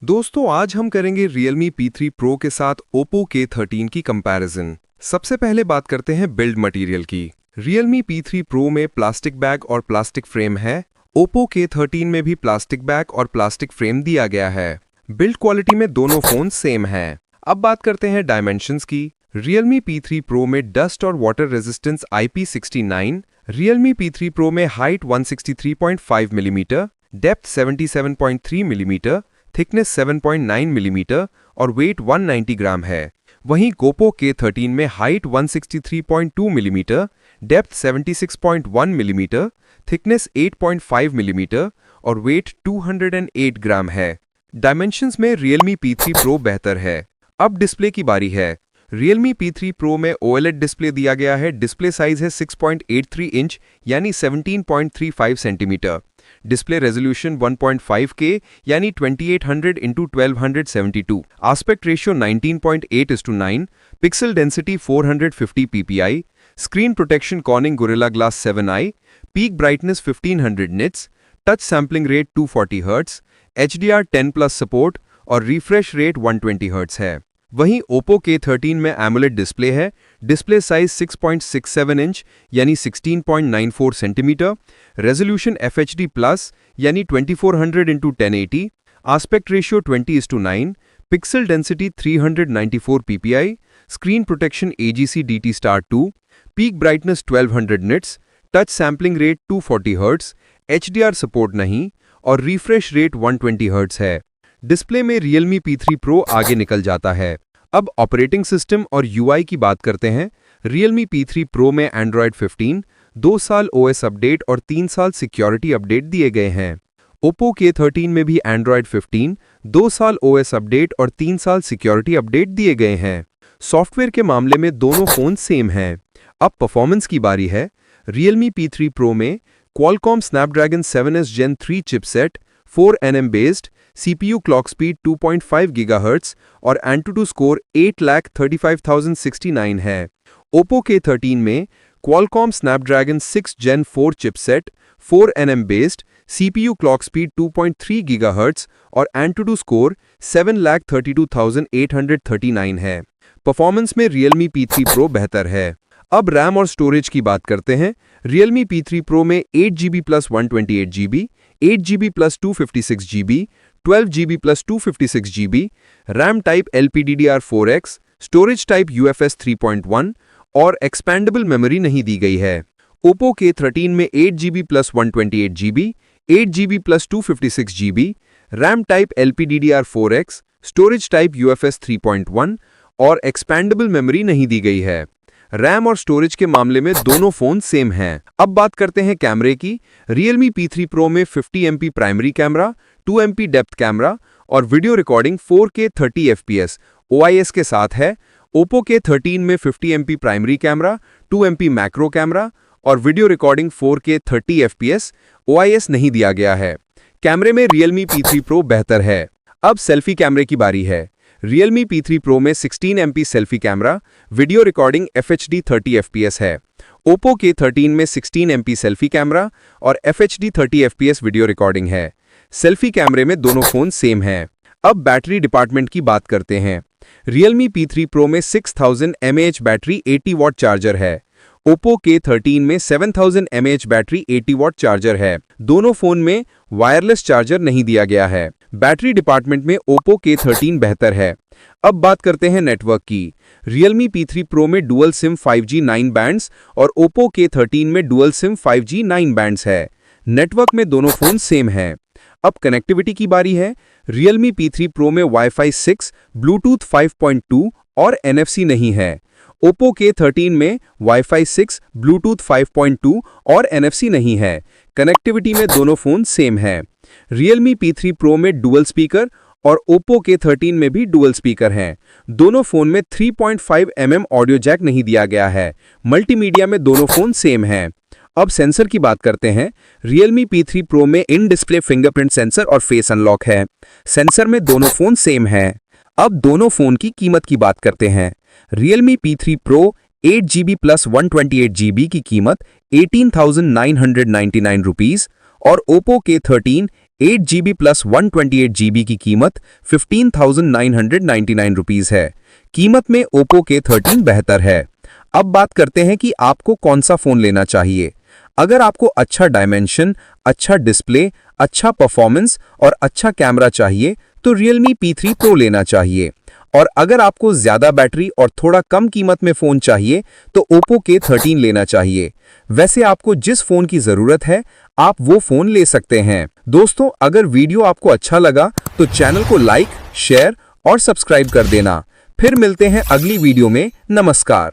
दोस्तों आज हम करेंगे Realme P3 Pro के साथ Oppo K13 की कंपैरिजन। सबसे पहले बात करते हैं बिल्ड मटेरियल की। Realme P3 Pro में प्लास्टिक बैग और प्लास्टिक फ्रेम है। Oppo K13 में भी प्लास्टिक बैग और प्लास्टिक फ्रेम दिया गया है। बिल्ड क्वालिटी में दोनों फोन सेम हैं। अब बात करते हैं डायमेंशंस की। Realme P3 Pro में डस्ट और water resistance IP69, Realme P3 Pro में height 163.5 millimetre, depth 77.3 millimetre, thickness 7.9 millimetre और वेट 190 ग्राम है। वहीं Oppo K13 में height 163.2 millimetre, depth 76.1 millimetre, thickness 8.5 millimetre और वेट 208 ग्राम है। डायमेंशंस में Realme P3 Pro बेहतर है। अब डिस्प्ले की बारी है। Realme P3 Pro में OLED डिस्प्ले दिया गया है। डिस्प्ले साइज है 6.83 इंच यानी 17.35 सेंटीमीटर। डिस्प्ले रेजोल्यूशन 1.5K यानी 2800 × 1272, aspect ratio 19.8:9, pixel density 450 ppi, screen protection cornering gorilla glass 7i, peak brightness 1500 nits, touch sampling rate 240 hertz, HDR10+ support और refresh rate 120 hertz है। वहीं Oppo K13 में AMOLED display है। Display size 6.67 inch यानी 16.94 centimetre, resolution FHD+ यानी 2400 × 1080, aspect ratio 20:9, pixel density 394 ppi, screen protection AGC DT*2, peak brightness 1200 nits, touch sampling rate 240 hertz, HDR support नहीं और refresh rate 120 hertz है। Display में Realme P3 Pro आगे निकल जाता है। अब ऑपरेटिंग सिस्टम और UI की बात करते हैं। Realme P3 Pro में Android 15, 2 साल OS अपडेट और 3 साल सिक्योरिटी अपडेट दिए गए हैं। Oppo K13 में भी Android 15, 2 साल OS अपडेट और 3 साल सिक्योरिटी अपडेट दिए गए हैं। सॉफ्टवेयर के मामले में दोनों फोन सेम हैं। अब परफॉर्मेंस की बारी है। Realme P3 Pro में Qualcomm Snapdragon 7s Gen 3 chipset, 4 nm based, CPU clock speed 2.5 GHz और AnTuTu स्कोर 8,35,069 है। Oppo K13 में Qualcomm Snapdragon 6 Gen 4 chipset, 4 nm based, CPU clock speed 2.3 GHz और AnTuTu स्कोर 7,32,839 है। Performance में Realme P3 Pro बेहतर है। अब RAM और स्टोरेज की बात करते हैं। Realme P3 Pro में 8GB + 128GB, 8GB + 256GB, 12GB + 256GB, RAM type LPDDR4X, storage type UFS 3.1 और एक्सपेंडेबल मेमोरी नहीं दी गई है। Oppo K13 में 8GB + 128GB, 8GB + 256GB, RAM type LPDDR4X, storage type UFS 3.1 और एक्सपेंडेबल मेमोरी नहीं दी गई है। रैम और स्टोरेज के मामले में दोनों फोन सेम हैं। अब बात करते हैं कैमरे की। Realme P3 Pro में 50 MP primary camera, 2 MP depth camera और video recording 4K 30 FPS OIS के साथ है। Oppo K13 में 50 MP primary camera, 2 MP macro camera और video recording 4K 30 FPS OIS नहीं दिया गया है। कैमरे में Realme P3 Pro बेहतर है। अब सेल्फी कैमरे की बारी है। Realme P3 Pro में 16 MP selfie camera, video recording FHD 30 FPS है। Oppo K13 में 16 MP सेल्फी कैमरा और FHD 30 FPS वीडियो रिकॉर्डिंग है। सेल्फी कैमरे में दोनों फोन सेम हैं। अब बैटरी डिपार्टमेंट की बात करते हैं। Realme P3 Pro में 6000 mAh बैटरी 80 वॉट चार्जर है। Oppo K13 में 7000 mAh बैटरी 80 वॉट चार्जर है। दोनों फोन में वायरलेस चार्जर नहीं दिया गया है। बैटरी डिपार्टमेंट में Oppo K13 बेहतर है। अब बात करते हैं नेटवर्क की। Realme P3 Pro में डुअल सिम 5G 9 बैंड्स और Oppo K13 में डुअल सिम 5G 9 बैंड्स है। नेटवर्क में दोनों फोन सेम हैं। अब कनेक्टिविटी की बारी है। Realme P3 Pro में Wi-Fi 6, Bluetooth 5.2 और NFC नहीं है। Oppo K13 में Wi-Fi 6, Bluetooth 5.2 और NFC नहीं है। कनेक्टिविटी में दोनों फोन सेम हैं। Realme P3 Pro में डुअल स्पीकर और Oppo K13 में भी डुअल स्पीकर हैं। दोनों फोन में 3.5 mm ऑडियो जैक नहीं दिया गया है। मल्टीमीडिया में दोनों फोन सेम हैं। अब सेंसर की बात करते हैं। Realme P3 Pro में इन डिस्प्ले फिंगरप्रिंट सेंसर और फेस अनलॉक है। सेंसर में दोनों फोन सेम हैं। अब दोनों फोन की कीमत की बात करते हैं। Realme P3 Pro 8GB + 128GB की कीमत 18,999 रुपीस और Oppo K13 8GB plus 128GB की कीमत 15,999 रुपीस है। कीमत में ओप्पो के 13 बेहतर है। अब बात करते हैं कि आपको कौन सा फोन लेना चाहिए। अगर आपको अच्छा डायमेंशन, अच्छा डिस्प्ले, अच्छा परफॉर्मेंस और अच्छा कैमरा चाहिए तो Realme P3 Pro लेना चाहिए। और अगर आपको ज्यादा बैटरी और थोड़ा कम कीमत में फोन चाहिए तो ओप्पो के 13 लेना चाहिए। वैसे आपको जिस फोन की जरूरत है आप वो फोन ले सकते हैं। दोस्तों, अगर वीडियो आपको अच्छा लगा तो चैनल को लाइक, शेयर और सब्सक्राइब कर देना। फिर मिलते हैं अगली वीडियो में। नमस्कार।